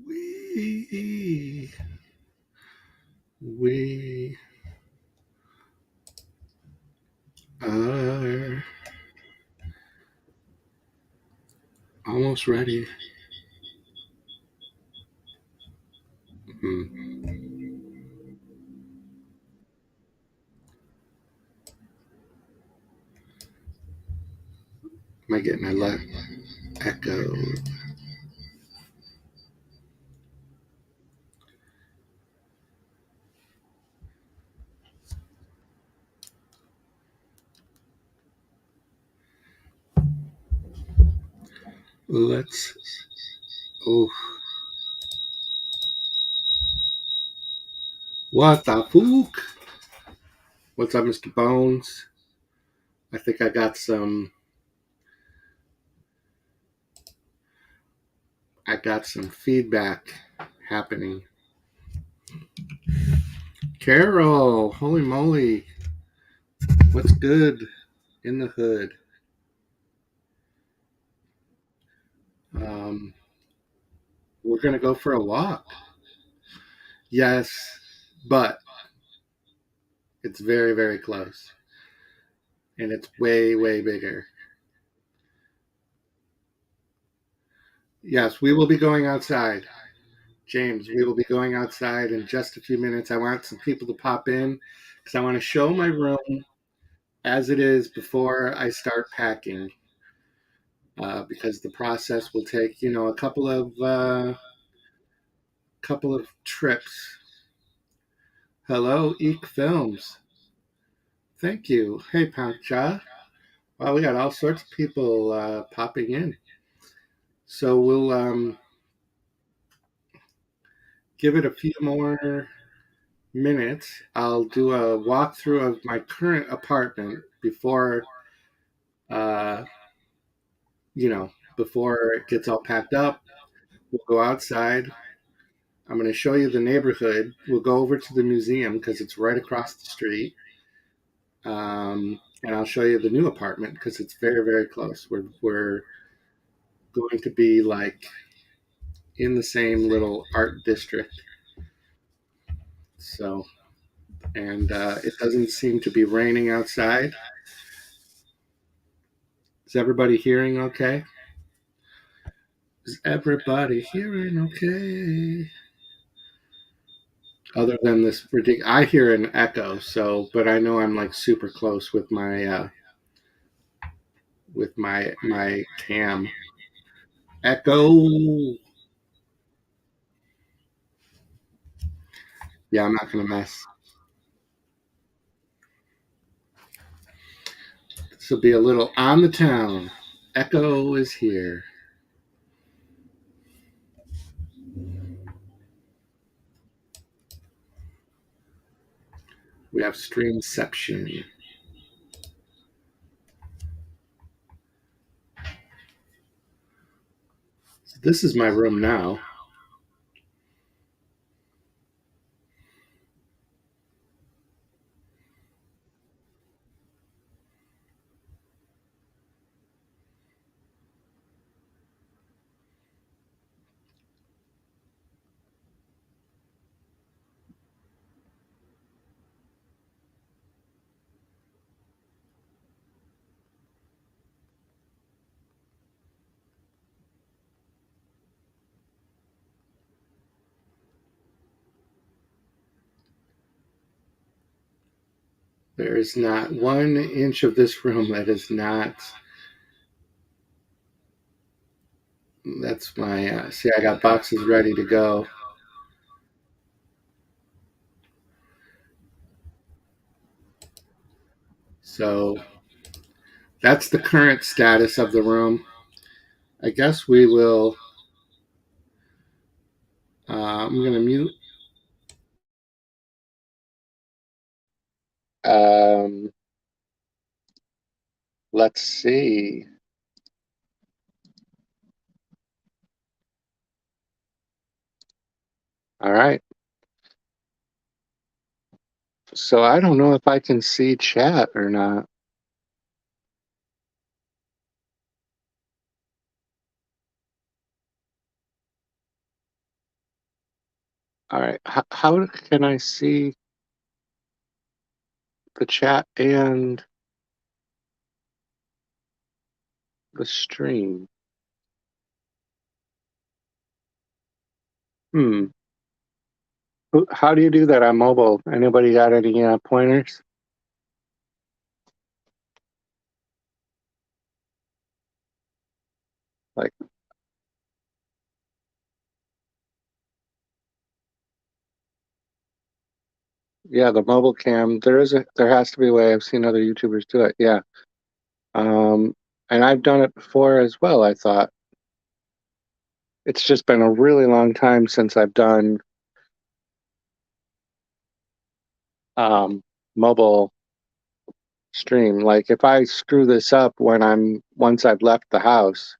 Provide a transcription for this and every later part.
We we are almost ready. Hmm. Am I getting a lot echo? Let's. Oh, what the fook? What's up, Mr. Bones? I think I got some. I got some feedback happening. Carol, holy moly, what's good in the hood? Um, we're gonna go for a walk. Yes, but it's very, very close, and it's way, way bigger. Yes, we will be going outside. James, we will be going outside in just a few minutes. I want some people to pop in because I want to show my room as it is before I start packing. Because the process will take, a couple of trips. Hello, Eek Films. Thank you. Hey, Pancha. Wow, we got all sorts of people popping in. So we'll give it a few more minutes. I'll do a walkthrough of my current apartment uh, you know, before it gets all packed up. We'll go outside. I'm going to show you the neighborhood. We'll go over to the museum because it's right across the street. And I'll show you the new apartment because it's very, very close. We're going to be like in the same little art district. So, and it doesn't seem to be raining outside. Is everybody hearing okay? Is everybody hearing okay? Other than this ridiculous, I hear an echo. So, but I know I'm like super close with my cam. Echo. Yeah, I'm not gonna mess. This will be a little on the town. Echo is here. We have streamception. So this is my room now. There is not 1 inch of this room that is not. That's my. See, I got boxes ready to go. So that's the current status of the room. I guess we will. I'm going to mute. Um, let's see. All right. So I don't know if I can see chat or not. All right. How can I see the chat and the stream? Hmm. How do you do that on mobile? Anybody got any pointers? Like, yeah, the mobile cam. There has to be a way. I've seen other YouTubers do it. Yeah. Um, and I've done it before as well. I thought it's just been a really long time since I've done um, mobile stream. Like if I screw this up once I've left the house,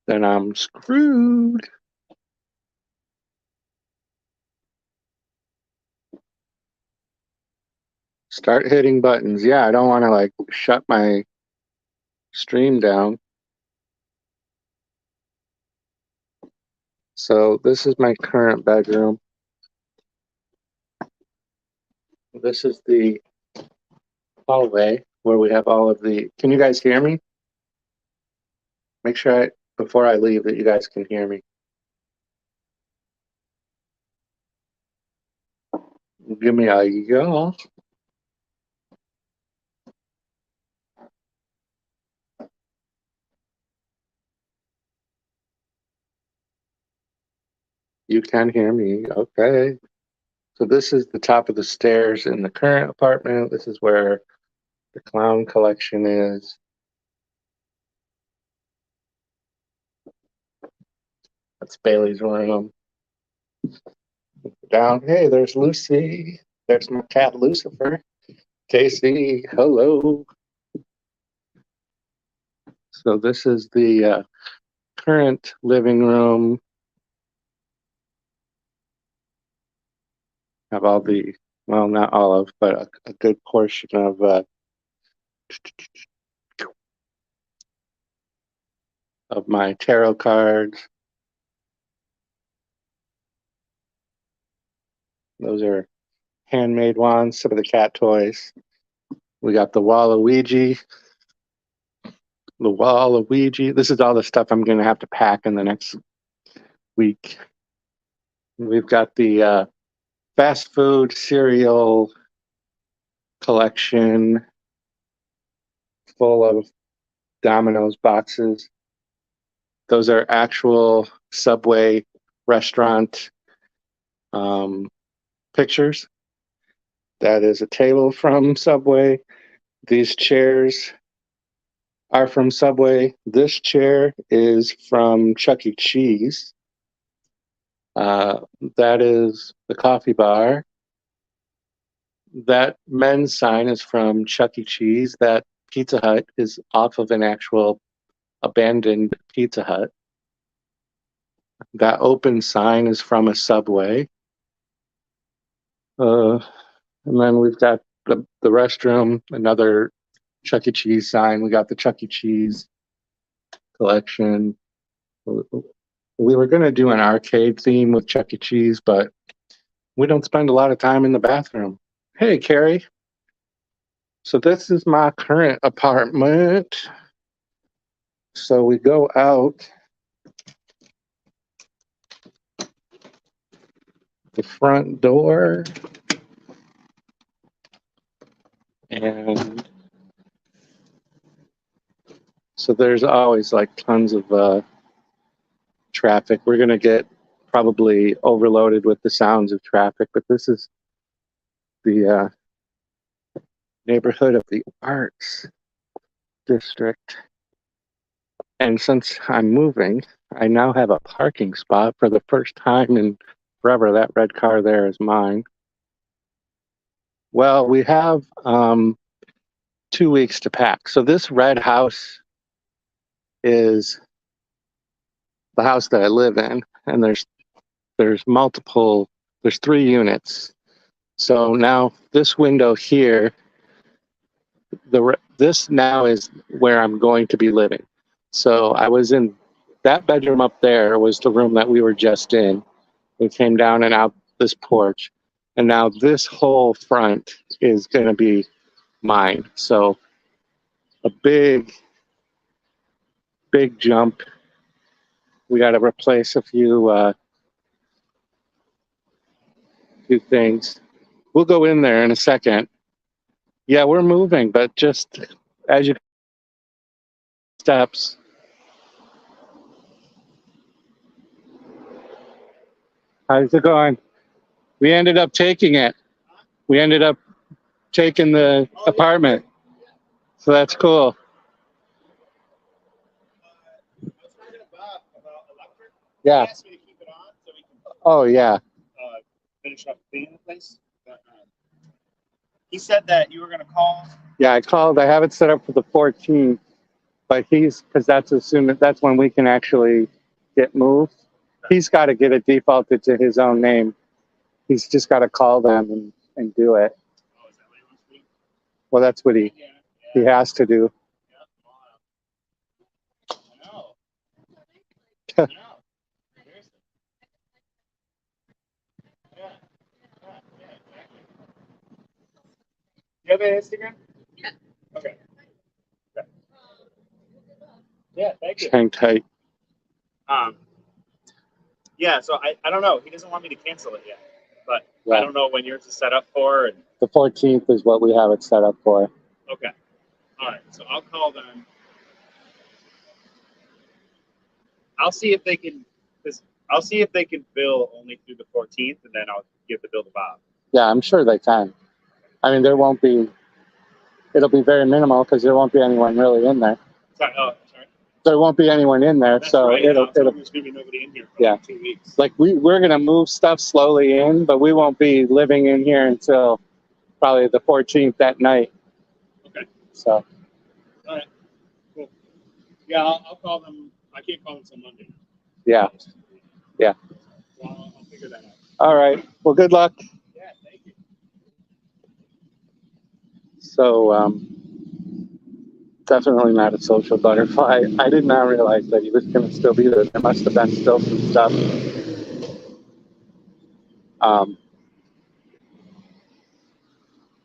then I'm screwed. Start hitting buttons. Yeah, I don't want to like shut my stream down. So this is my current bedroom. This is the hallway where we have all of the. Can you guys hear me? Make sure before I leave that you guys can hear me. Give me a y'all. You can hear me. Okay. So this is the top of the stairs in the current apartment. This is where the clown collection is. That's Bailey's room. Down. Hey, there's Lucy. There's my cat Lucifer. Casey, hello. So this is the current living room. Have all the, well, not all of, but a good portion of my tarot cards. Those are handmade wands, some of the cat toys. We got the Waluigi. The Waluigi. This is all the stuff I'm going to have to pack in the next week. We've got the fast food cereal collection full of Domino's boxes. Those are actual Subway restaurant pictures. That is a table from Subway. These chairs are from Subway. This chair is from Chuck E. Cheese. That is the coffee bar. That men's sign is from Chuck E. Cheese. That Pizza Hut is off of an actual abandoned Pizza Hut. That open sign is from a Subway. And then we've got the restroom, another Chuck E. Cheese sign. We got the Chuck E. Cheese collection. We were going to do an arcade theme with Chuck E. Cheese, but we don't spend a lot of time in the bathroom. Hey, Carrie. So this is my current apartment. So we go out the front door and so there's always like tons of traffic. We're going to get probably overloaded with the sounds of traffic, but this is the neighborhood of the Arts District. And since I'm moving, I now have a parking spot for the first time in forever. That red car there is mine. Well, we have 2 weeks to pack. So this red house is the house that I live in, and there's multiple, there's 3 units. So now this window here This now is where I'm going to be living. So I was in that bedroom up there was the room that we were just in. We came down and out this porch, and now this whole front is going to be mine. So a big jump. We got to replace a few things. We'll go in there in a second. Yeah, we're moving, but just as you steps. How's it going? We ended up taking it. We ended up taking the apartment. So that's cool. Yeah. Oh, yeah. Finish up cleaning the place. He said that you were going to call. Yeah, I called. I have it set up for the 14th, but because that's when we can actually get moved. He's got to get it defaulted to his own name. He's just got to call them and do it. Oh, is that what he wants to do? Well, that's what he has to do. No. You have an Instagram? Yeah. Okay. Yeah, thank you. Hang tight. Yeah, so I don't know. He doesn't want me to cancel it yet, but yeah. I don't know when yours is set up for. And... The 14th is what we have it set up for. Okay. All right. So I'll call them. I'll see if they can. I'll see if they can bill only through the 14th, and then I'll give the bill to Bob. Yeah, I'm sure they can. I mean, it'll be very minimal because there won't be anyone really in there. Sorry. There won't be anyone in there, that's so right. There's gonna be nobody in here for 2 weeks. Like we're gonna move stuff slowly in, but we won't be living in here until probably the 14th that night. Okay. So. All right. Cool. Yeah, I'll call them. I can't call them until Monday. Yeah. Yeah. Well, I'll figure that out. All right. Well, good luck. Yeah. Thank you. So, definitely not a social butterfly. I did not realize that he was going to still be there. There must have been still some stuff.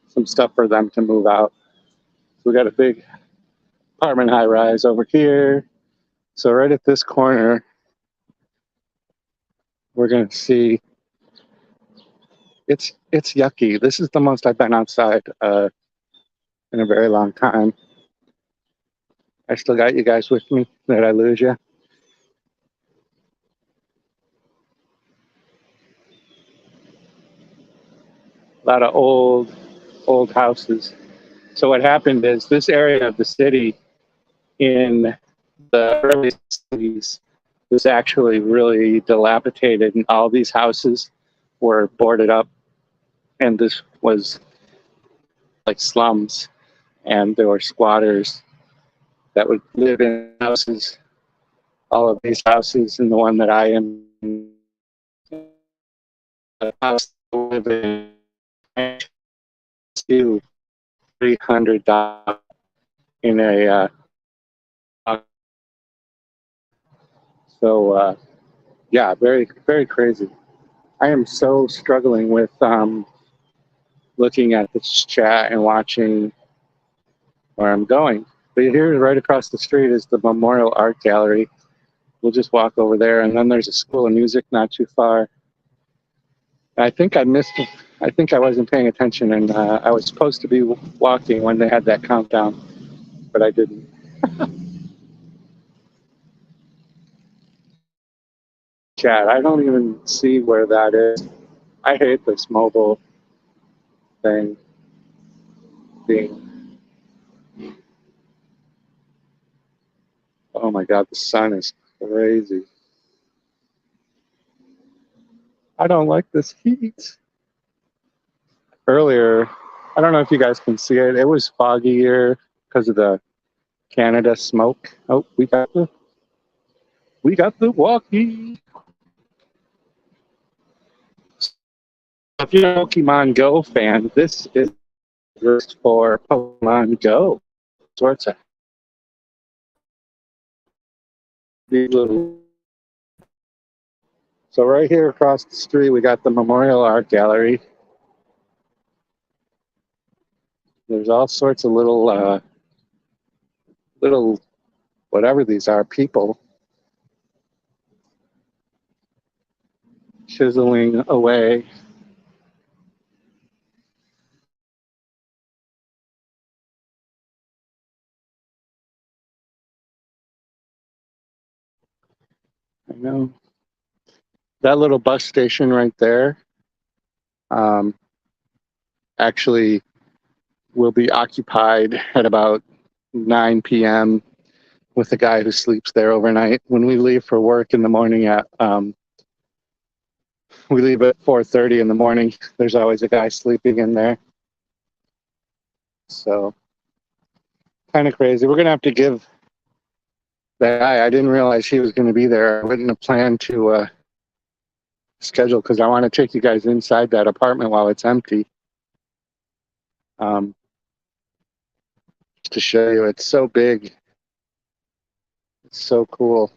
Some stuff for them to move out. So we got a big apartment high rise over here. So right at this corner, we're going to see. It's yucky. This is the most I've been outside in a very long time. I still got you guys with me. Did I lose you? A lot of old houses. So what happened is this area of the city in the early 60s was actually really dilapidated, and all these houses were boarded up, and this was like slums, and there were squatters that would live in houses, all of these houses, and the one that I am in, the house I live in, $300 in a yeah, very, very crazy. I am so struggling with looking at this chat and watching where I'm going. But here, right across the street, is the Memorial Art Gallery. We'll just walk over there, and then there's a school of music not too far. I think I missed it. I think I wasn't paying attention, and I was supposed to be walking when they had that countdown, but I didn't. Chat, I don't even see where that is. I hate this mobile thing being. Oh my God, the sun is crazy. I don't like this heat. Earlier, I don't know if you guys can see it. It was foggy here because of the Canada smoke. Oh, we got the walkie. If you're a Pokemon Go fan, this is just for Pokemon Go. Sorts of these little. So right here across the street, we got the Memorial Art Gallery. There's all sorts of little whatever these are, people chiseling away. I know that little bus station right there um, actually will be occupied at about 9 p.m. with a guy who sleeps there overnight. When we leave for work in the morning we leave at 4:30 in the morning. There's always a guy sleeping in there. So kind of crazy. We're gonna have to give that guy. I didn't realize he was going to be there. I wouldn't have planned to schedule because I want to take you guys inside that apartment while it's empty. Um, to show you, it's so big. It's so cool.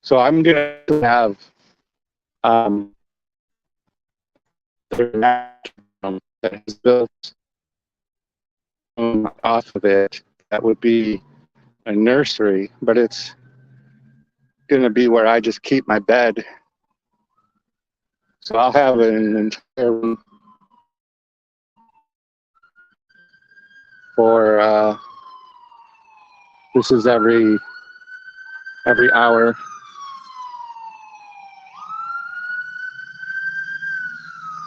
So I'm gonna have that is built off of it. That would be a nursery, but it's gonna be where I just keep my bed. So I'll have an entire room for this is every hour.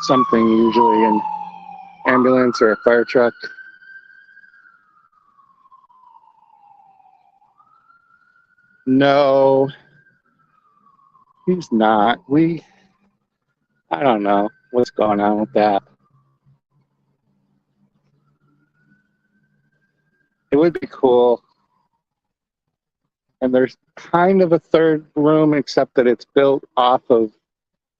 Something usually an ambulance or a fire truck. No, he's not. I don't know what's going on with that. It would be cool. And there's kind of a third room, except that it's built off of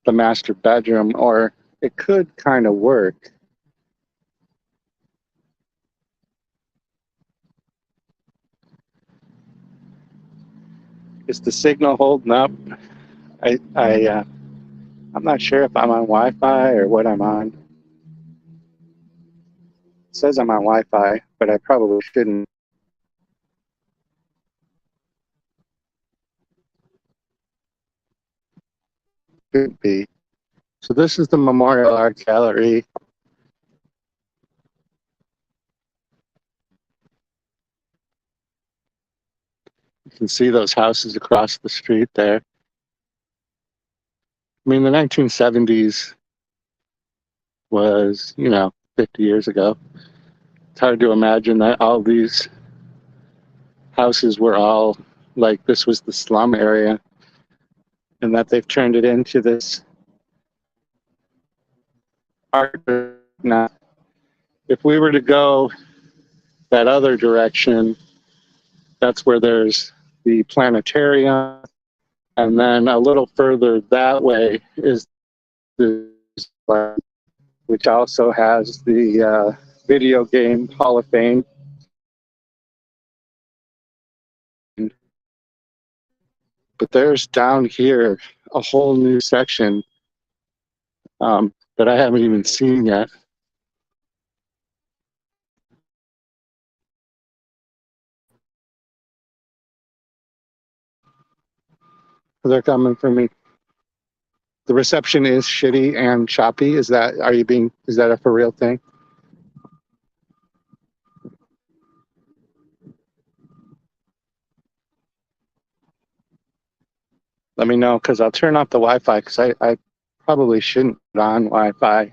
the master bedroom, or it could kind of work. Is the signal holding up? I'm not sure if I'm on Wi-Fi or what I'm on. It says I'm on Wi-Fi, but I probably shouldn't. Should be. So this is the Memorial Art Gallery. You can see those houses across the street there. I mean, the 1970s was, 50 years ago. It's hard to imagine that all these houses were all like this was the slum area and that they've turned it into this art. Now, if we were to go that other direction, that's where there's the planetarium. And then a little further that way is the which also has the video game Hall of Fame. But there's down here a whole new section that I haven't even seen yet. They're coming for me. The reception is shitty and choppy. Is that a for real thing? Let me know, because I'll turn off the Wi-Fi, because I probably shouldn't put on Wi-Fi.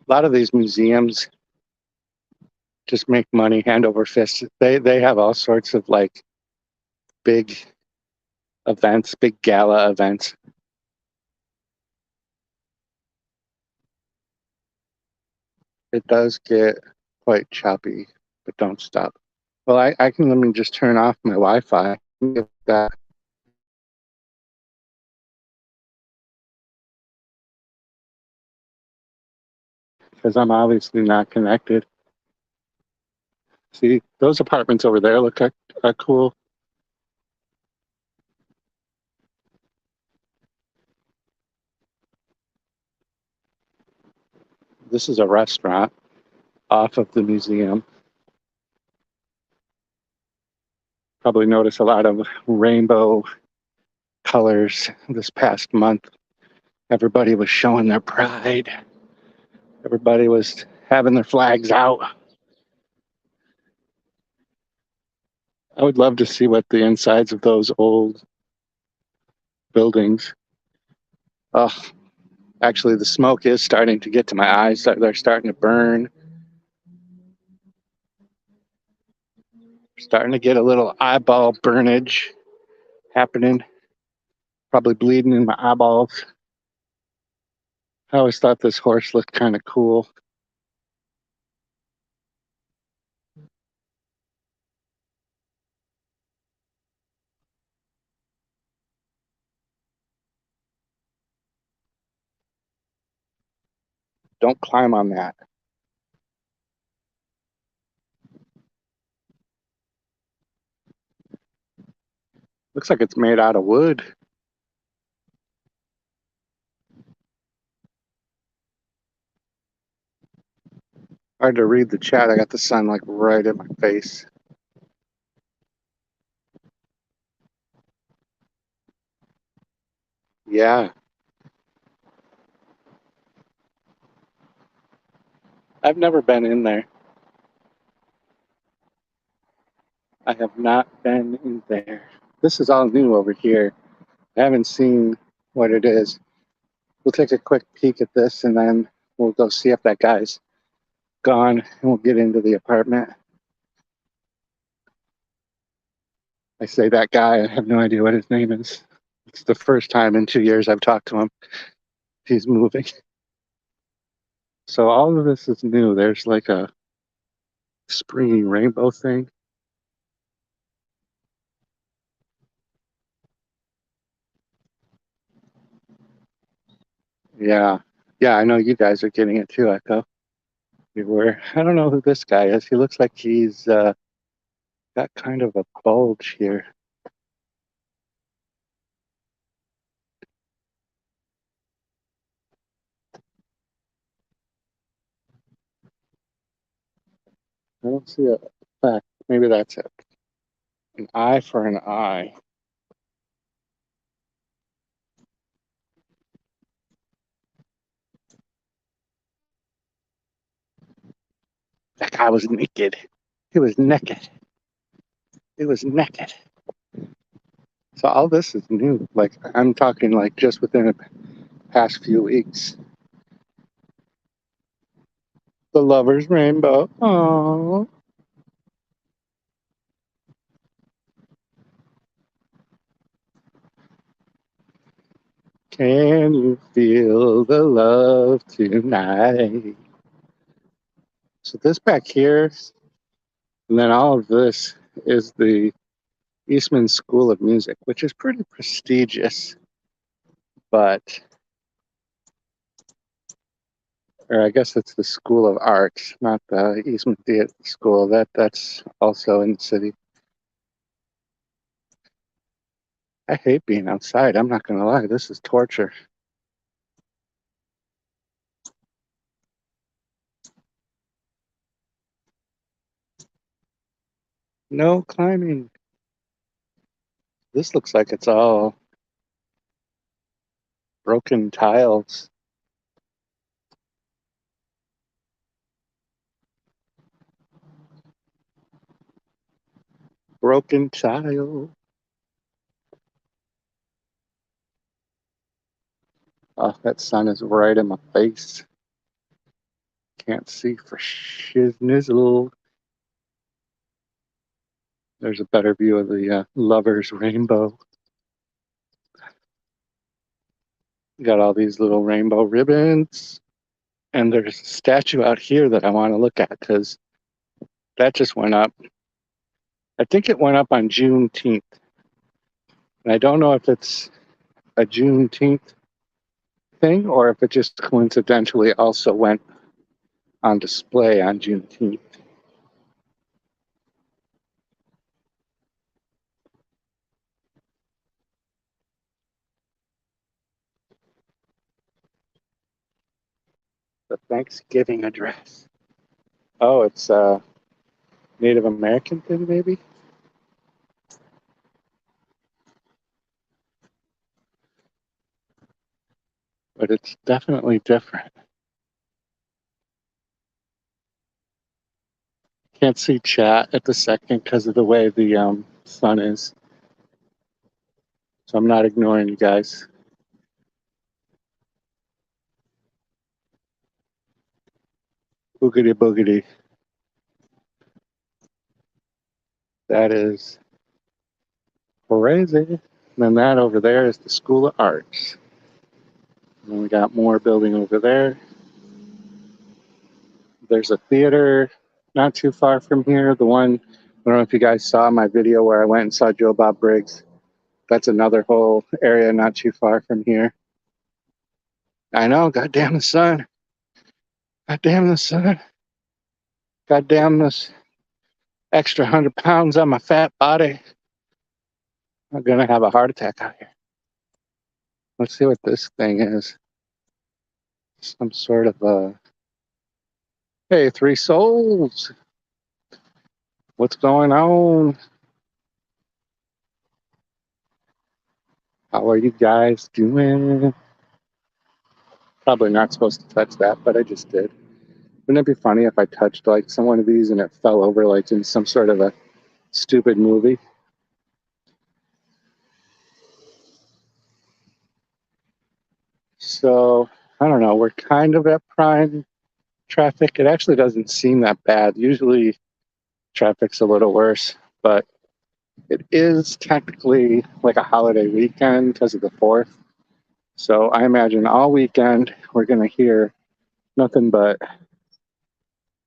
A lot of these museums just make money hand over fist. They have all sorts of like big events, big gala events. It does get quite choppy, but don't stop. Well, I can let me just turn off my Wi-Fi. that because I'm obviously not connected. See, those apartments over there look are cool. This is a restaurant off of the museum. Probably notice a lot of rainbow colors this past month. Everybody was showing their pride. Everybody was having their flags out. I would love to see what the insides of those old buildings. Oh, actually, the smoke is starting to get to my eyes. They're starting to burn. Starting to get a little eyeball burnage happening. Probably bleeding in my eyeballs. I always thought this horse looked kind of cool. Don't climb on that. Looks like it's made out of wood. Hard to read the chat. I got the sun like right in my face. Yeah, I've never been in there. I have not been in there. This is all new over here. I haven't seen what it is. We'll take a quick peek at this and then we'll go see if that guy's gone and we'll get into the apartment. I say that guy, I have no idea what his name is. It's the first time in 2 years I've talked to him. He's moving. So all of this is new. There's like a springy rainbow thing. Yeah. Yeah, I know you guys are getting it too, Echo. You were. I don't know who this guy is. He looks like he's got kind of a bulge here. I don't see a fact. Maybe that's it. An eye for an eye. That guy was naked. He was naked. He was naked. So all this is new. Like I'm talking like just within the past few weeks. The lover's rainbow. Oh. Can you feel the love tonight? So this back here, and then all of this is the Eastman School of Music, which is pretty prestigious, but, or I guess it's the School of Arts, not the Eastman Theater School. That's also in the city. I hate being outside. I'm not gonna lie. This is torture. No climbing. This looks like it's all broken tiles. Broken tile. Oh, that sun is right in my face. Can't see for shiznizzle. There's a better view of the lover's rainbow. Got all these little rainbow ribbons. And there's a statue out here that I want to look at because that just went up. I think it went up on Juneteenth. And I don't know if it's a Juneteenth thing or if it just coincidentally also went on display on Juneteenth. The Thanksgiving address. Oh, it's a Native American thing, maybe? But it's definitely different. Can't see chat at the second because of the way the sun is. So I'm not ignoring you guys. Boogity boogity. That is crazy. And then that over there is the School of Arts. And then we got more building over there. There's a theater not too far from here. The one, I don't know if you guys saw my video where I went and saw Joe Bob Briggs. That's another whole area not too far from here. I know, goddamn the sun. Goddamn the sun. Goddamn this extra 100 pounds on my fat body. I'm gonna have a heart attack out here. Let's see what this thing is. Some sort of hey, three souls. What's going on? How are you guys doing? Probably not supposed to touch that, but I just did. Wouldn't it be funny if I touched like some one of these and it fell over like in some sort of a stupid movie? So I don't know. We're kind of at prime traffic. It actually doesn't seem that bad. Usually traffic's a little worse, but it is technically like a holiday weekend because of the 4th. So I imagine all weekend we're going to hear nothing but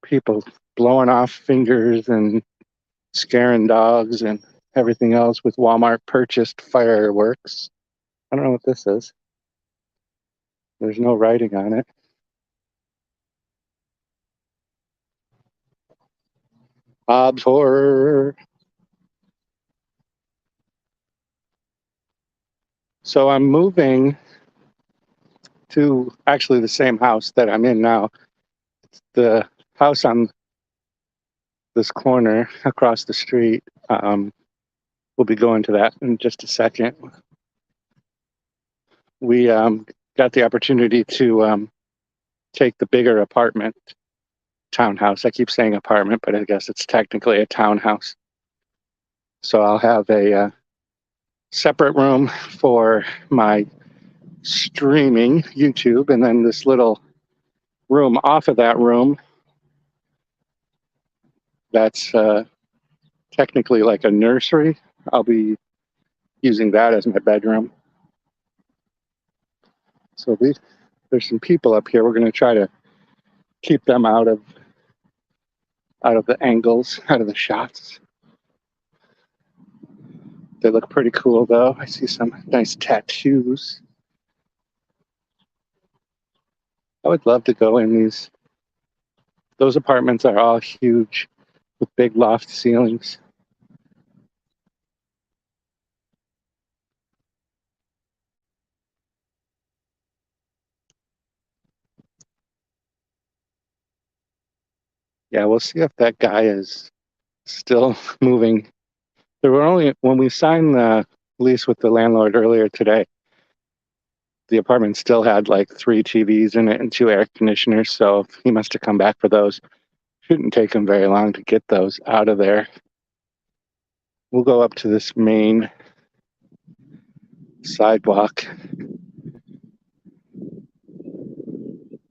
people blowing off fingers and scaring dogs and everything else with Walmart purchased fireworks. I don't know what this is. There's no writing on it. Bob's Horror. So I'm moving to actually the same house that I'm in now. The house on this corner across the street. We'll be going to that in just a second. We got the opportunity to take the bigger apartment, townhouse. I keep saying apartment, but I guess it's technically a townhouse. So I'll have a separate room for my streaming YouTube, and then this little room off of that room that's technically like a nursery. I'll be using that as my bedroom. So there's some people up here. We're going to try to keep them out of the angles, out of the shots. They look pretty cool though. I see some nice tattoos. I would love to go in these. Those apartments are all huge with big loft ceilings. Yeah, we'll see if that guy is still moving. There were only, when we signed the lease with the landlord earlier today, the apartment still had like 3 TVs in it and 2 air conditioners. So he must have come back for those. Shouldn't take him very long to get those out of there. We'll go up to this main sidewalk.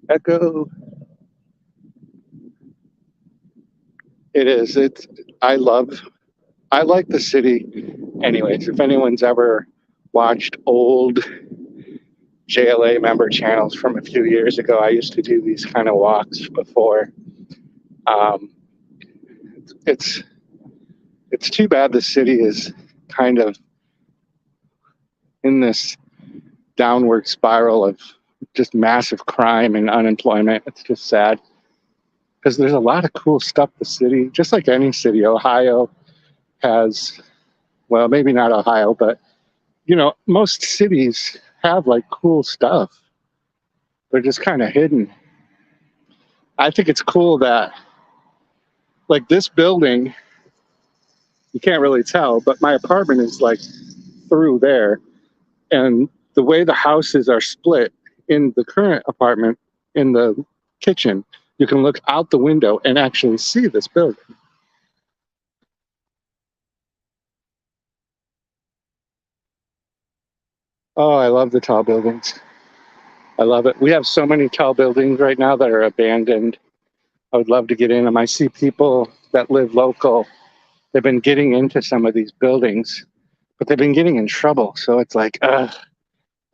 Echo. It is. I like the city. Anyways, if anyone's ever watched old JLA member channels from a few years ago, I used to do these kind of walks before. Um, it's too bad the city is kind of in this downward spiral of just massive crime and unemployment. It's just sad because there's a lot of cool stuff. The city, just like any city, Ohio has, well, maybe not Ohio, but you know, most cities have like cool stuff. They're just kind of hidden. I think it's cool that like this building, you can't really tell, but my apartment is like through there. And the way the houses are split in the current apartment, in the kitchen, you can look out the window and actually see this building. Oh, I love the tall buildings. I love it. We have so many tall buildings right now that are abandoned. I would love to get in them. I see people that live local. They've been getting into some of these buildings, but they've been getting in trouble. So it's like, I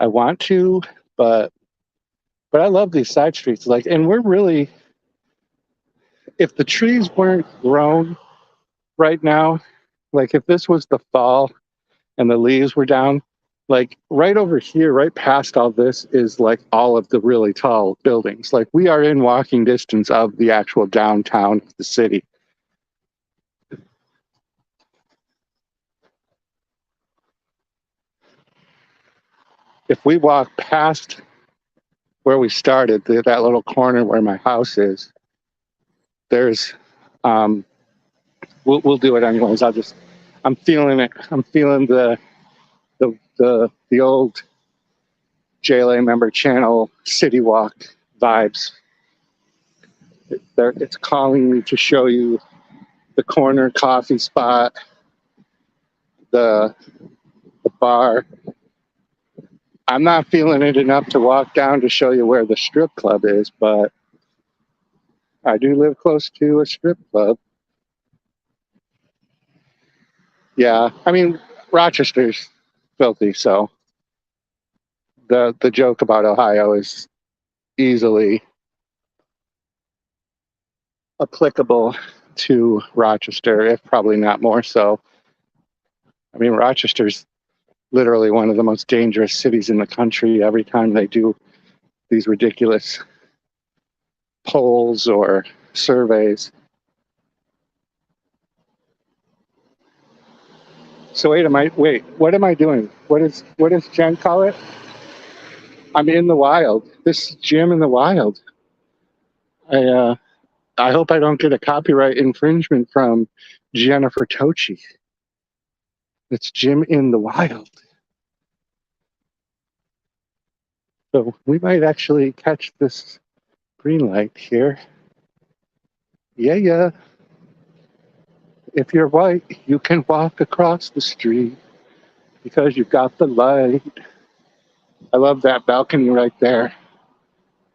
want to, but I love these side streets. Like, and we're really, if the trees weren't grown right now, like if this was the fall and the leaves were down, like right over here, right past all this is like all of the really tall buildings. Like we are in walking distance of the actual downtown of the city. If we walk past where we started, that little corner where my house is, there's, we'll do it anyways. I'm feeling it. I'm feeling the old JLA member channel city walk vibes. It's calling me to show you the corner coffee spot, the bar. I'm not feeling it enough to walk down to show you where the strip club is, but I do live close to a strip club. Yeah, I mean, Rochester's filthy, so the joke about Ohio is easily applicable to Rochester, if probably not more so. I mean, Rochester's literally one of the most dangerous cities in the country. Every time they do these ridiculous polls or surveys. So wait, what am I doing? What does Jen call it? I'm in the wild. This gym in the wild. I I hope I don't get a copyright infringement from Jennifer Tochi. It's Jim in the wild. So we might actually catch this green light here. Yeah, yeah. If you're white, you can walk across the street because you've got the light. I love that balcony right there.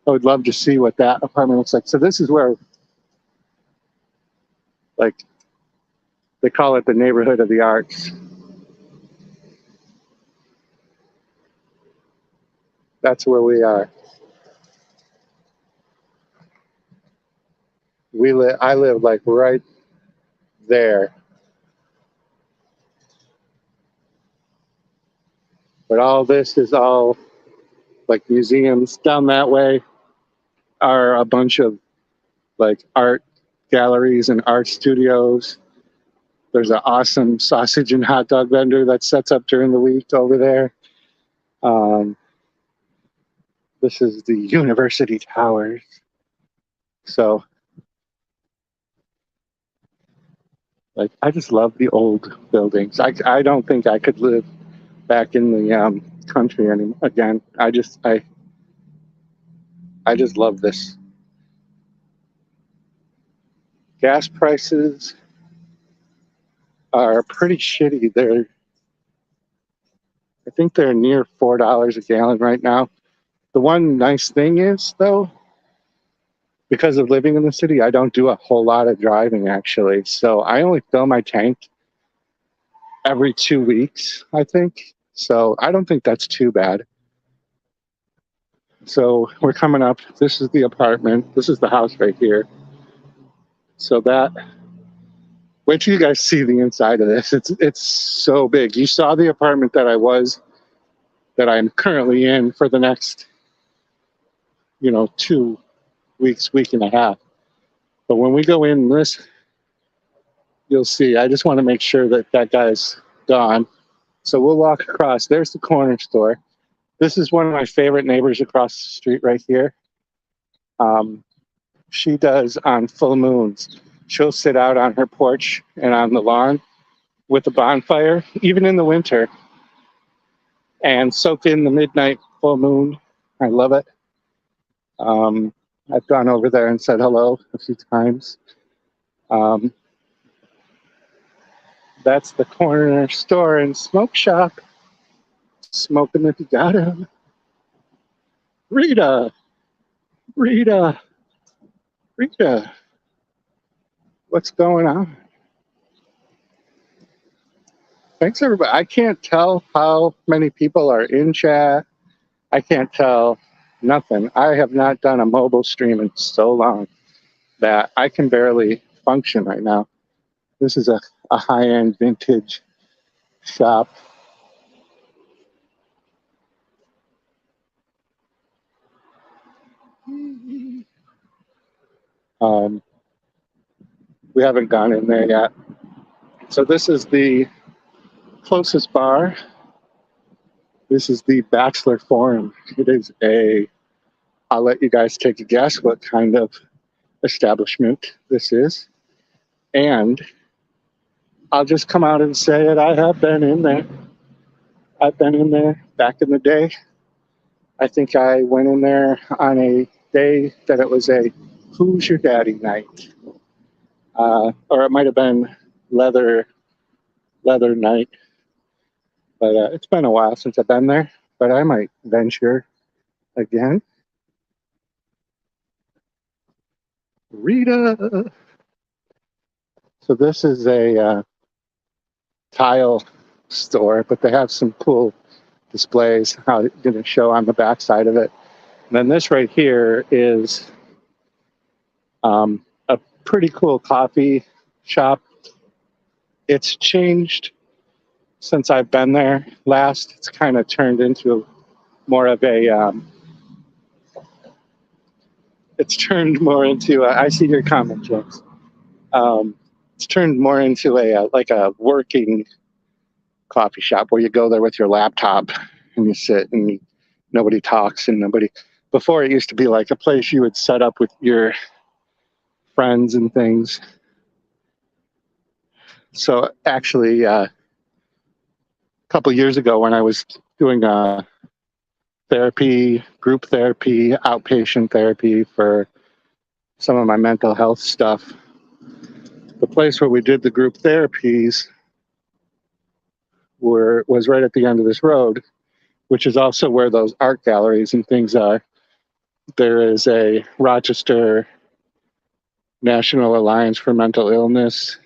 I would love to see what that apartment looks like. So this is where, like, they call it the neighborhood of the arts. That's where we are. I live like right there. But all this is all like museums. Down that way are a bunch of like art galleries and art studios. There's an awesome sausage and hot dog vendor that sets up during the week over there. Um, this is the University Towers. So, like, I just love the old buildings. I don't think I could live back in the country again. I just love this. Gas prices are pretty shitty. I think they're near $4 a gallon right now. The one nice thing is, though, because of living in the city, I don't do a whole lot of driving actually. So I only fill my tank every 2 weeks, I think. So I don't think that's too bad. So we're coming up. This is the apartment. This is the house right here. So wait till you guys see the inside of this. It's so big. You saw the apartment that I was that I'm currently in for the next, 2 weeks, week and a half. But when we go in this, you'll see. I just want to make sure that that guy's gone. So we'll walk across. There's the corner store. This is one of my favorite neighbors across the street right here. She does on full moons. She'll sit out on her porch and on the lawn with a bonfire, even in the winter, and soak in the midnight full moon. I love it. I've gone over there and said hello a few times. That's the corner store and smoke shop. Smoking if you got him. Rita, Rita, Rita, what's going on? Thanks, everybody. I can't tell how many people are in chat. I can't tell nothing. I have not done a mobile stream in so long that I can barely function right now. This is a high-end vintage shop. We haven't gone in there yet. So this is the closest bar. This is the Bachelor Forum. It is I'll let you guys take a guess what kind of establishment this is. And I'll just come out and say it. I have been in there. I've been in there back in the day. I think I went in there on a day that it was a Who's Your Daddy night. Or it might have been leather night. But it's been a while since I've been there. But I might venture again. Rita. So this is a tile store, but they have some cool displays. I'm going to show on the back side of it. And then this right here is a pretty cool coffee shop. It's changed since I've been there last. It's kind of turned into more of a I see your comment, James. It's turned more into a working coffee shop where you go there with your laptop and you sit and nobody talks and before it used to be like a place you would set up with your friends and things. So actually, a couple years ago when I was doing group therapy, outpatient therapy for some of my mental health stuff, the place where we did the group therapies was right at the end of this road, which is also where those art galleries and things are. There is a Rochester National Alliance for Mental Illness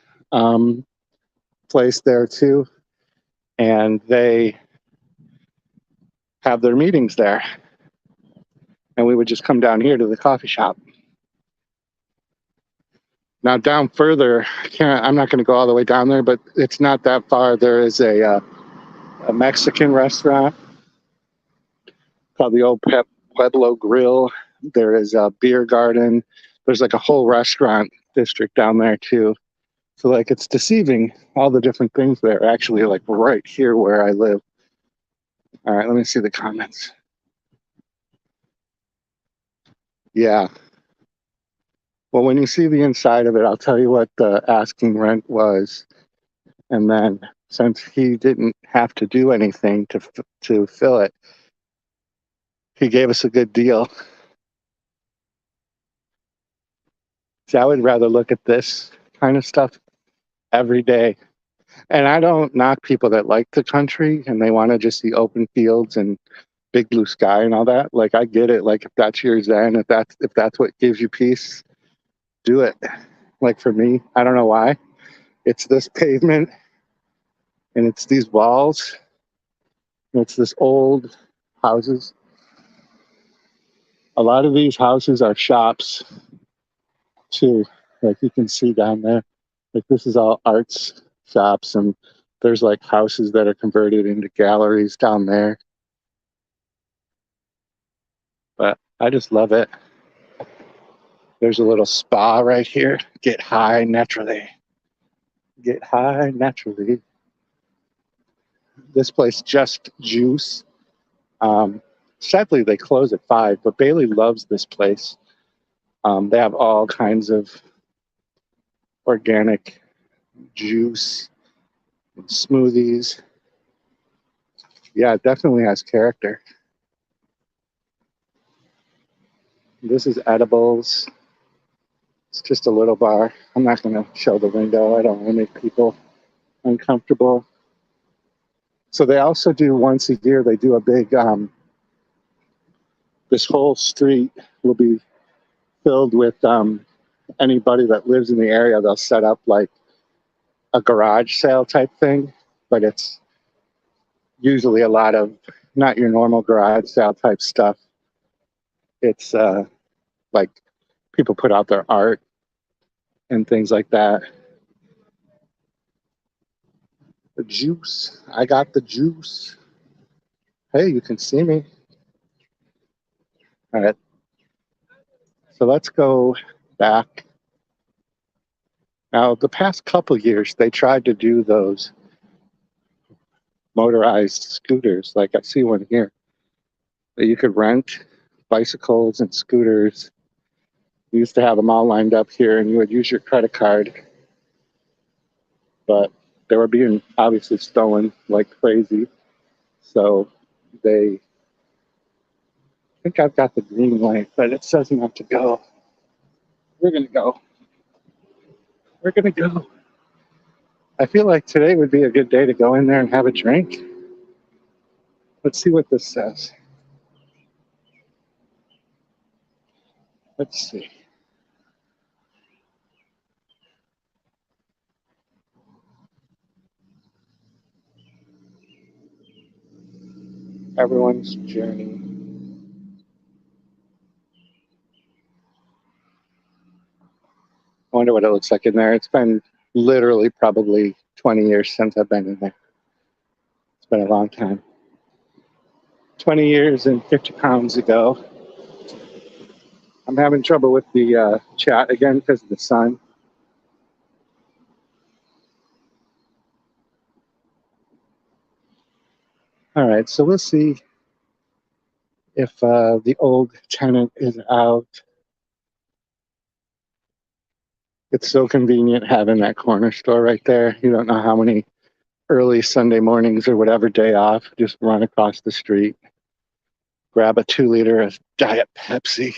place there too, and they have their meetings there. And we would just come down here to the coffee shop. Now down further, I'm not going to go all the way down there, but it's not that far. There is a Mexican restaurant called the Old Pueblo Grill. There is a beer garden. There's like a whole restaurant district down there too. So like it's deceiving all the different things there actually like right here where I live. All right, let me see the comments. Yeah. Well, when you see the inside of it, I'll tell you what the asking rent was. And then since he didn't have to do anything to fill it, he gave us a good deal. See, I would rather look at this kind of stuff every day. And I don't knock people that like the country and they want to just see open fields and big blue sky and all that. Like I get it. Like if that's your zen, if that's what gives you peace, do it. Like for me, I don't know why. It's this pavement and it's these walls. And it's this old houses. A lot of these houses are shops too. Like you can see down there. Like this is all arts shops and there's like houses that are converted into galleries down there. But I just love it. There's a little spa right here. Get high naturally. Get high naturally. This place, Just Juice. Sadly, they close at 5, but Bailey loves this place. They have all kinds of organic juice and smoothies. Yeah, it definitely has character. This is edibles. It's just a little bar. I'm not going to show the window. I don't want to make people uncomfortable. So they also do once a year, they do a big, this whole street will be filled with anybody that lives in the area. They'll set up like a garage sale type thing, but it's usually a lot of not your normal garage sale type stuff. It's like people put out their art and things like that. The juice. I got the juice. Hey, you can see me. All right. So let's go back. Now, the past couple years, they tried to do those motorized scooters. Like I see one here that you could rent bicycles and scooters. We used to have them all lined up here, and you would use your credit card. But they were being obviously stolen like crazy. So they, I think I've got the green light, but it says not to go. We're going to go. We're going to go. I feel like today would be a good day to go in there and have a drink. Let's see what this says. Let's see. Everyone's journey. I wonder what it looks like in there. It's been literally probably 20 years since I've been in there. It's been a long time. 20 years and 50 pounds ago. I'm having trouble with the chat again because of the sun. All right, so we'll see if the old tenant is out. It's so convenient having that corner store right there. You don't know how many early Sunday mornings or whatever day off, just run across the street, grab a 2-liter of Diet Pepsi.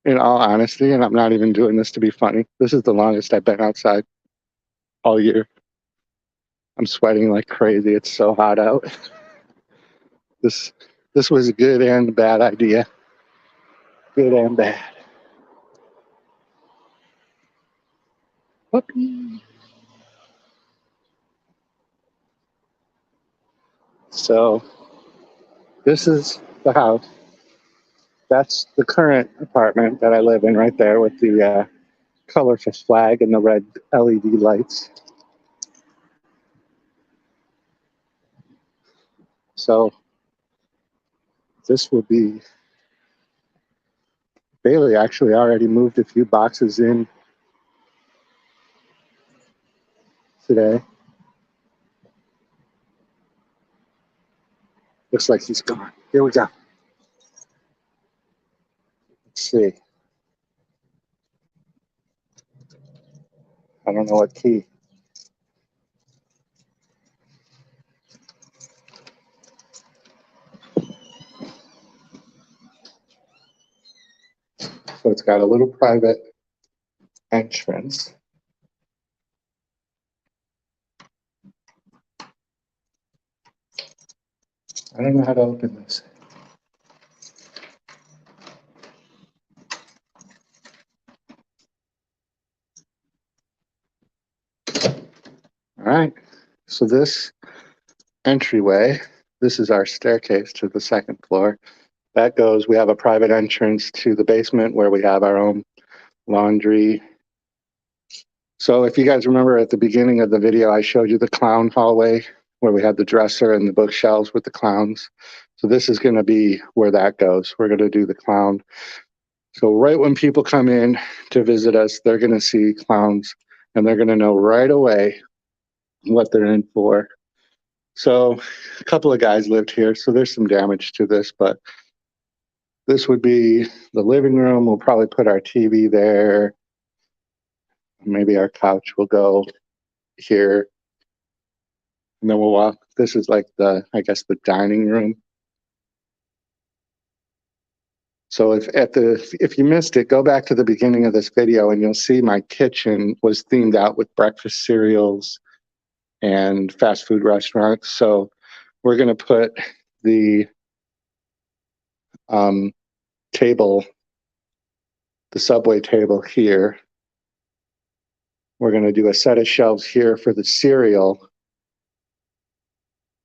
In all honesty, and I'm not even doing this to be funny, this is the longest I've been outside all year. I'm sweating like crazy. It's so hot out. This was a good and bad idea. Good and bad. Puppy. So this is the house. That's the current apartment that I live in right there with the colorful flag and the red LED lights. So this will be, Bailey actually already moved a few boxes in today. Looks like he's gone. Here we go. Let's see. I don't know what key. So it's got a little private entrance. I don't know how to open this. All right. So this entryway, this is our staircase to the second floor. That goes, we have a private entrance to the basement where we have our own laundry. So if you guys remember at the beginning of the video, I showed you the clown hallway where we had the dresser and the bookshelves with the clowns. So this is going to be where that goes. We're going to do the clown. So right when people come in to visit us, they're going to see clowns and they're going to know right away what they're in for. So a couple of guys lived here, so there's some damage to this, but this would be the living room. We'll probably put our TV there. Maybe our couch will go here. And then we'll walk. This is like I guess the dining room. So if you missed it, go back to the beginning of this video and you'll see my kitchen was themed out with breakfast cereals and fast food restaurants. So we're going to put the table, the Subway table here. We're going to do a set of shelves here for the cereal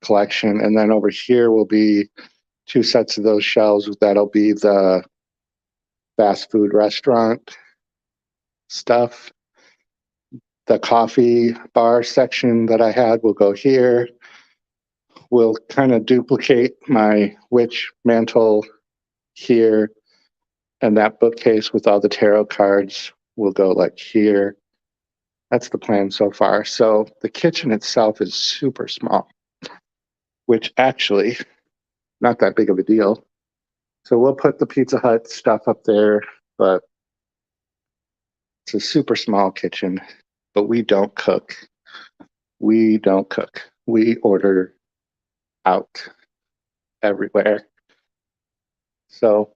collection. And then over here will be 2 sets of those shelves. That'll be the fast food restaurant stuff. The coffee bar section that I had will go here. We'll kind of duplicate my witch mantle here. And that bookcase with all the tarot cards will go like here. That's the plan so far. So the kitchen itself is super small, which actually not that big of a deal. So we'll put the Pizza Hut stuff up there, but it's a super small kitchen. But we don't cook. We don't cook. We order out everywhere. So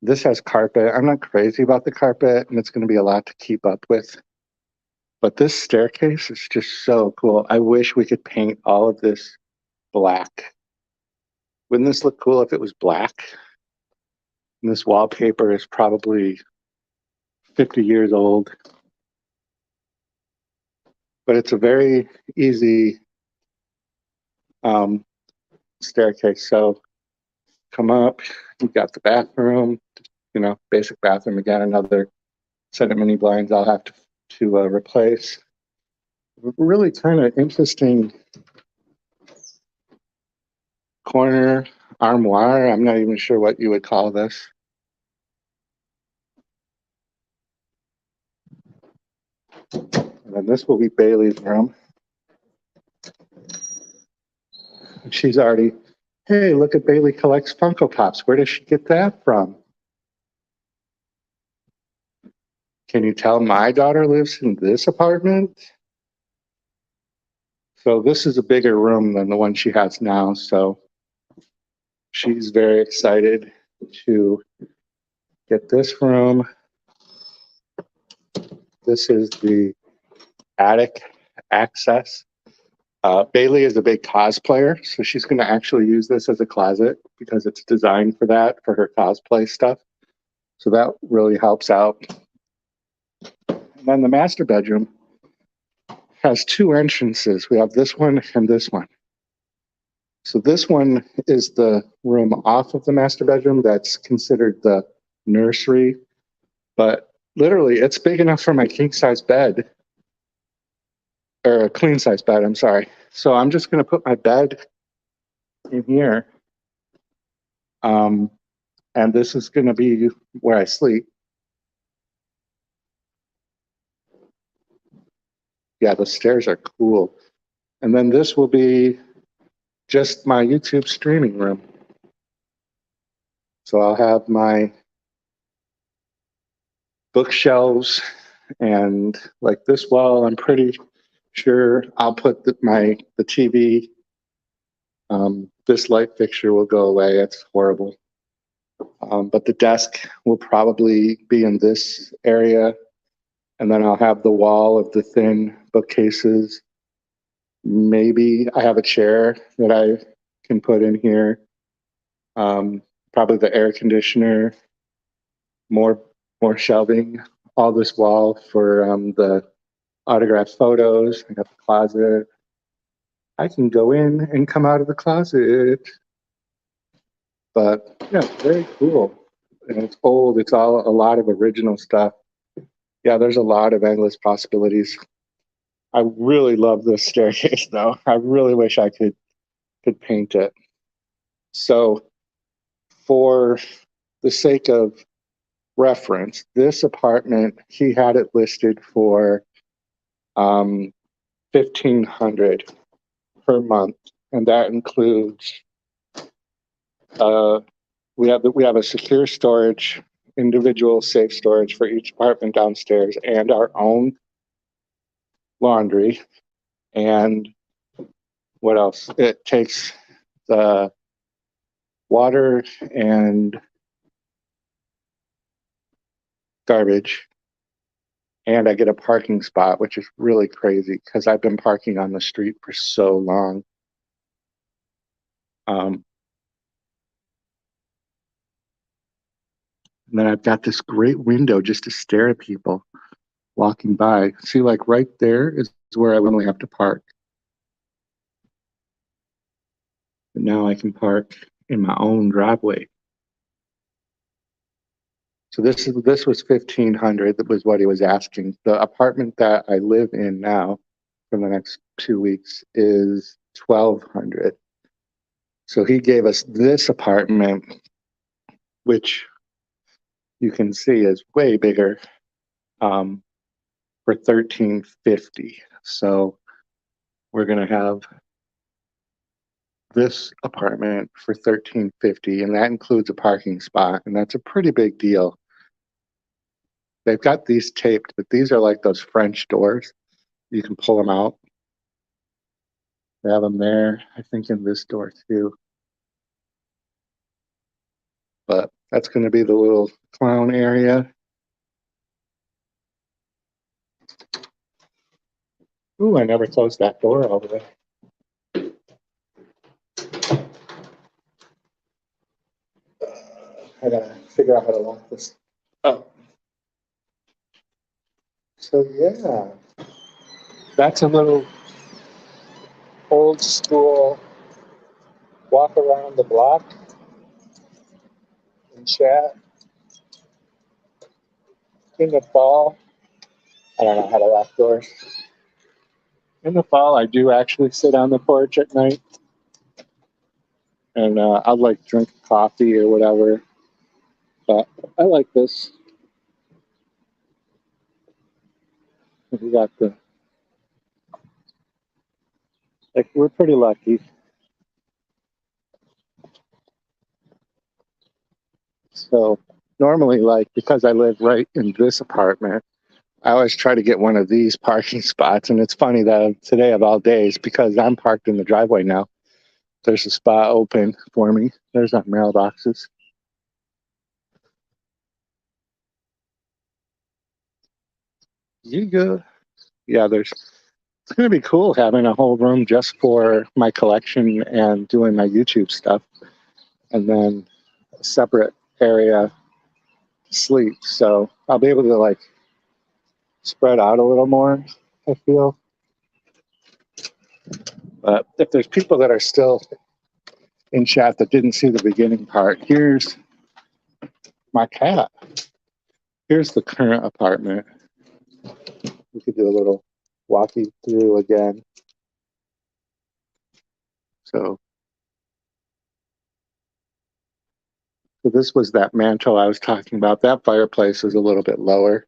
this has carpet. I'm not crazy about the carpet, and it's going to be a lot to keep up with. But this staircase is just so cool. I wish we could paint all of this black. Wouldn't this look cool if it was black? And this wallpaper is probably 50 years old. But it's a very easy staircase. So come up, you've got the bathroom, basic bathroom. Again, another set of mini blinds I'll have to replace. Really kind of interesting corner armoire. I'm not even sure what you would call this. And then this will be Bailey's room. She's already, hey, look at Bailey collects Funko Pops. Where does she get that from? Can you tell my daughter lives in this apartment? So this is a bigger room than the one she has now. So she's very excited to get this room. This is the attic access. Bailey is a big cosplayer, so she's going to actually use this as a closet because it's designed for that, for her cosplay stuff. So that really helps out. And then the master bedroom has 2 entrances. We have this one and this one. So this one is the room off of the master bedroom that's considered the nursery, but literally it's big enough for my king size bed, or a queen size bed, I'm sorry. So I'm just going to put my bed in here. And this is going to be where I sleep. Yeah, the stairs are cool. And then this will be just my YouTube streaming room. So I'll have my bookshelves, and like this wall, I'm pretty sure I'll put the TV. This light fixture will go away. It's horrible. But the desk will probably be in this area. And then I'll have the wall of the thin bookcases. Maybe I have a chair that I can put in here. Probably the air conditioner, more shelving, all this wall for the autographed photos. I got the closet. I can go in and come out of the closet. But yeah, very cool. And it's old. It's all a lot of original stuff. Yeah, there's a lot of endless possibilities. I really love this staircase though. I really wish I could paint it. So for the sake of reference, this apartment, he had it listed for 1,500 per month, and that includes we have a secure storage, individual safe storage for each apartment downstairs, and our own laundry. And what else? It takes the water and garbage, and I get a parking spot, which is really crazy because I've been parking on the street for so long. And then I've got this great window just to stare at people walking by. See, like right there is where I normally have to park. But now I can park in my own driveway. So this was 1,500. That was what he was asking. The apartment that I live in now for the next 2 weeks is 1,200. So he gave us this apartment, which you can see is way bigger, for 1,350. So we're gonna have this apartment for 1,350, and that includes a parking spot, and that's a pretty big deal. They've got these taped, but these are like those French doors. You can pull them out. They have them there, I think, in this door too. But that's going to be the little clown area. Ooh, I never closed that door all the way. I gotta figure out how to lock this up. So yeah, that's a little old school walk around the block and chat. In the fall, I don't know how to lock doors. In the fall, I do actually sit on the porch at night, and I'll like drink coffee or whatever. But I like this. We got the like we're pretty lucky. So normally, like because I live right in this apartment, I always try to get one of these parking spots. And it's funny that today of all days, because I'm parked in the driveway now, there's a spot open for me. There's our mailboxes. You go. Yeah, it's going to be cool having a whole room just for my collection and doing my YouTube stuff, and then a separate area to sleep. So I'll be able to like spread out a little more, I feel. But if there's people that are still in chat that didn't see the beginning part, here's my cat. Here's the current apartment. We could do a little walking through again. So this was that mantle I was talking about. That fireplace is a little bit lower.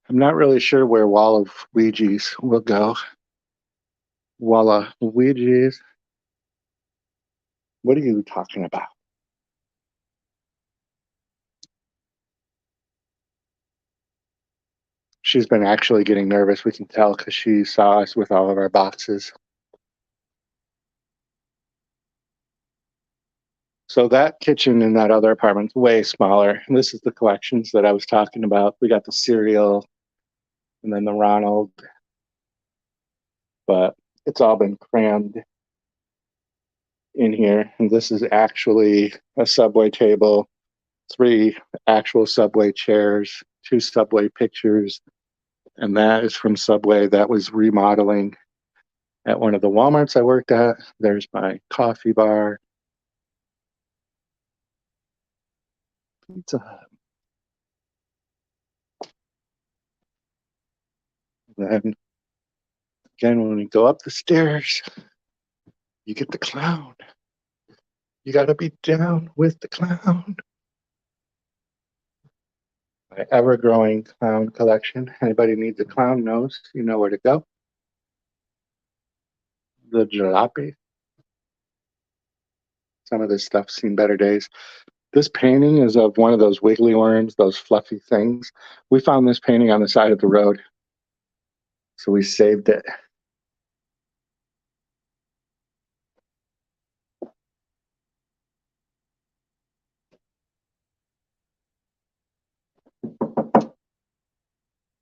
I'm not really sure where Wall of Ouija's will go. Walla Ouija's. What are you talking about? She's been actually getting nervous. We can tell because she saw us with all of our boxes. So that kitchen in that other apartment's way smaller. And this is the collections that I was talking about. We got the cereal and then the Ronald, but it's all been crammed in here. And this is actually a Subway table, 3 actual Subway chairs, 2 Subway pictures, and that is from Subway. That was remodeling at one of the Walmarts I worked at. There's my coffee bar. Pizza Hut. Then again, when we go up the stairs, you get the clown. You got to be down with the clown. My ever-growing clown collection. Anybody needs a clown nose, you know where to go. The jalopy. Some of this stuff's seen better days. This painting is of one of those wiggly worms, those fluffy things. We found this painting on the side of the road, so we saved it.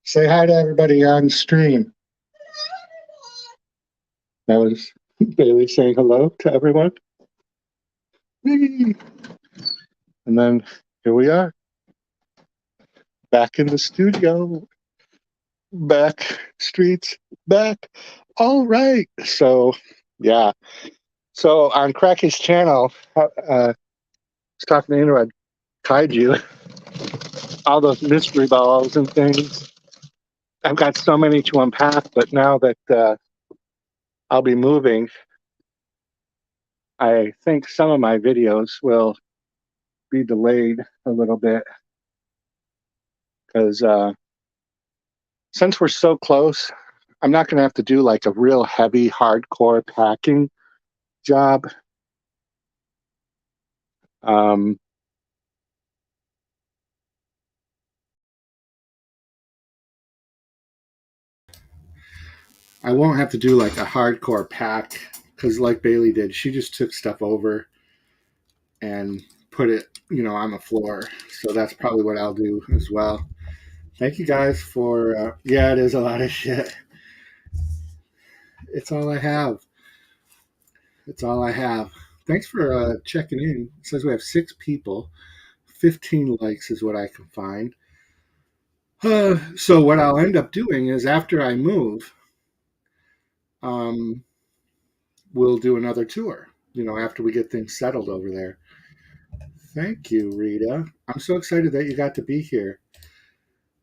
Say hi to everybody on stream. That was Bailey saying hello to everyone. And then here we are, back in the studio, back streets, back. All right. So, yeah. So on Cracky's channel, I was talking to Inrod Kaiju, all those mystery balls and things. I've got so many to unpack, but now that I'll be moving, I think some of my videos will be delayed a little bit because since we're so close, I'm not going to have to do like a real heavy, hardcore packing job. Um, I won't have to do like a hardcore pack because, like Bailey did, she just took stuff over and put it, on the floor. So that's probably what I'll do as well. Thank you guys for, yeah, it is a lot of shit. It's all I have. It's all I have. Thanks for checking in. It says we have 6 people. 15 likes is what I can find. So what I'll end up doing is after I move, um, we'll do another tour, after we get things settled over there. Thank you, Rita. I'm so excited that you got to be here.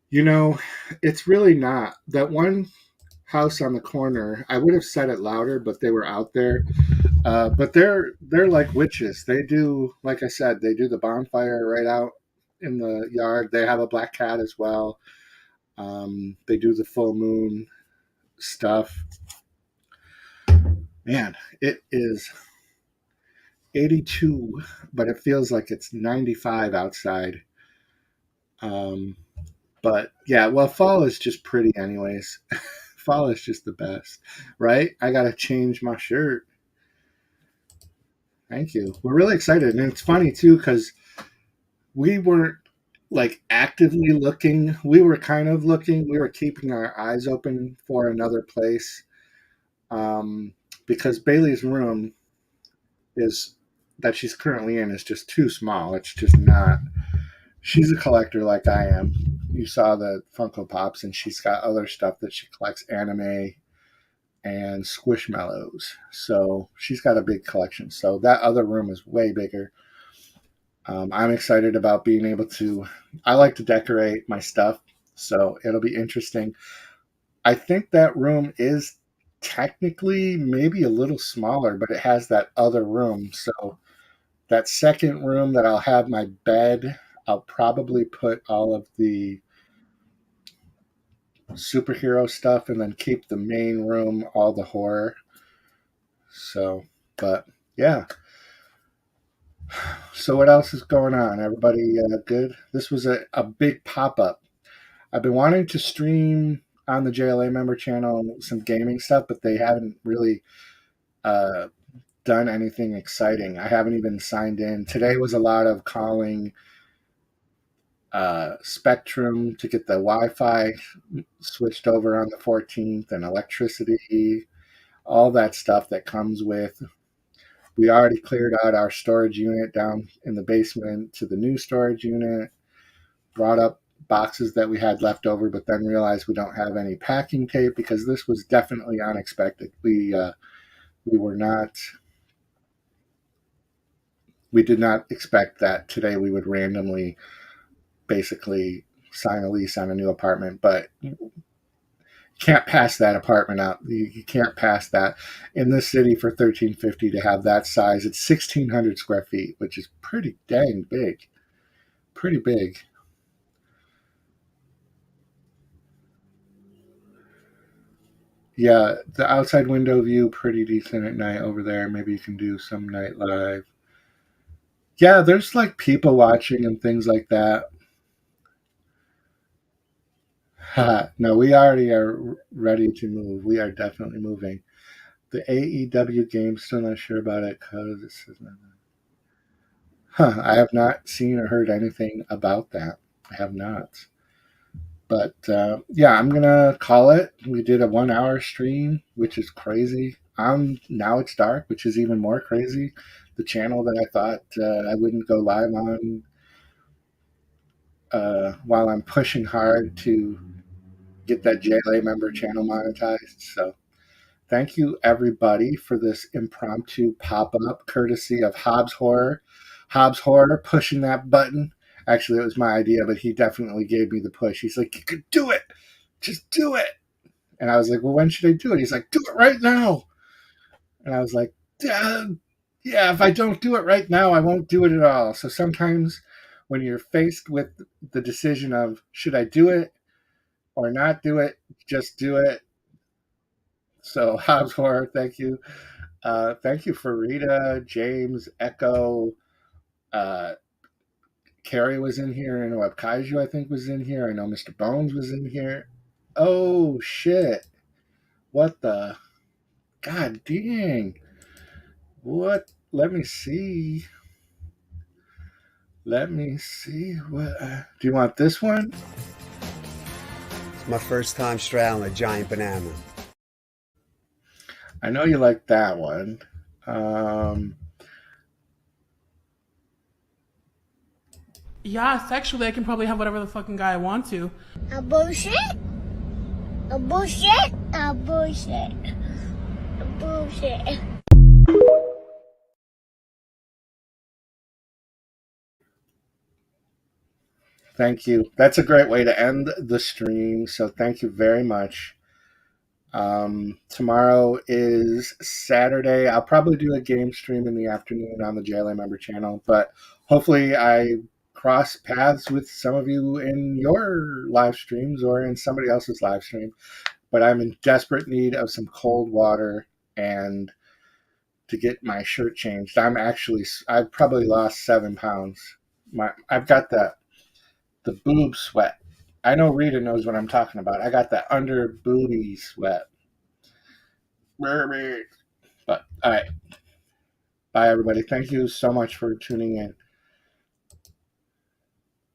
You know, it's really not. That one house on the corner, I would have said it louder, but they were out there. But they're like witches. They do, like I said, they do the bonfire right out in the yard. They have a black cat as well. They do the full moon stuff. Man, it is 82, but it feels like it's 95 outside. Um, but yeah, well, fall is just pretty, anyways. Fall is just the best, right? I gotta change my shirt. Thank you. We're really excited, and it's funny too because we weren't like actively looking. We were kind of looking. We were keeping our eyes open for another place, um, because Bailey's room is that she's currently in is just too small. It's just not. She's a collector like I am. You saw the Funko Pops, and she's got other stuff that she collects, anime and Squishmallows. So she's got a big collection. So that other room is way bigger. I'm excited about being able to. I like to decorate my stuff, so it'll be interesting. I think that room is technically maybe a little smaller, but it has that other room. So that second room that I'll have my bed, I'll probably put all of the superhero stuff and then keep the main room all the horror. So, but yeah. So what else is going on? Everybody good? This was a big pop up. I've been wanting to stream on the JLA member channel some gaming stuff, but they haven't really uh, done anything exciting. I haven't even signed in. Today was a lot of calling Spectrum to get the Wi-Fi switched over on the 14th and electricity, all that stuff that comes with. We already cleared out our storage unit down in the basement to the new storage unit, brought up boxes that we had left over, but then realized we don't have any packing tape because this was definitely unexpected. We were not, we did not expect that today we would randomly basically sign a lease on a new apartment, but can't pass that apartment up. You can't pass that in this city for 1350 to have that size. It's 1,600 square feet, which is pretty dang big. Pretty big. Yeah, the outside window view pretty decent at night over there. Maybe you can do some nightlife. Yeah, there's like people watching and things like that. No, we already are ready to move. We are definitely moving. The AEW game, still not sure about it because it says not. I have not seen or heard anything about that. I have not. But yeah, I'm gonna call it. We did a 1 hour stream, which is crazy. Now it's dark, which is even more crazy. The channel that I thought I wouldn't go live on while I'm pushing hard to get that JLA member channel monetized. So thank you everybody for this impromptu pop up, courtesy of Hobbs Horror. Hobbs Horror pushing that button. Actually, it was my idea, but he definitely gave me the push. He's like, "You could do it. Just do it." And I was like, "Well, when should I do it?" He's like, "Do it right now." And I was like, "Yeah, if I don't do it right now, I won't do it at all." So sometimes when you're faced with the decision of should I do it or not do it, just do it. So Hobbs Horror, thank you. Thank you for Rita, James, Echo. Uh, Carrie was in here. I know Kaiju, I think, was in here. I know Mr. Bones was in here. Oh, shit. What the? God dang. What? Let me see. Let me see. What? Do you want this one? It's my first time straddling a giant banana. I know you like that one. Yeah, sexually, I can probably have whatever the fucking guy I want to. A bullshit? A bullshit? A bullshit? A bullshit? Thank you. That's a great way to end the stream. So thank you very much. Tomorrow is Saturday. I'll probably do a game stream in the afternoon on the JLA member channel, but hopefully I cross paths with some of you in your live streams or in somebody else's live stream. But I'm in desperate need of some cold water and to get my shirt changed. I've probably lost 7 pounds. I've got the boob sweat. I know Rita knows what I'm talking about. I got that under booby sweat. But all right. Bye, everybody. Thank you so much for tuning in.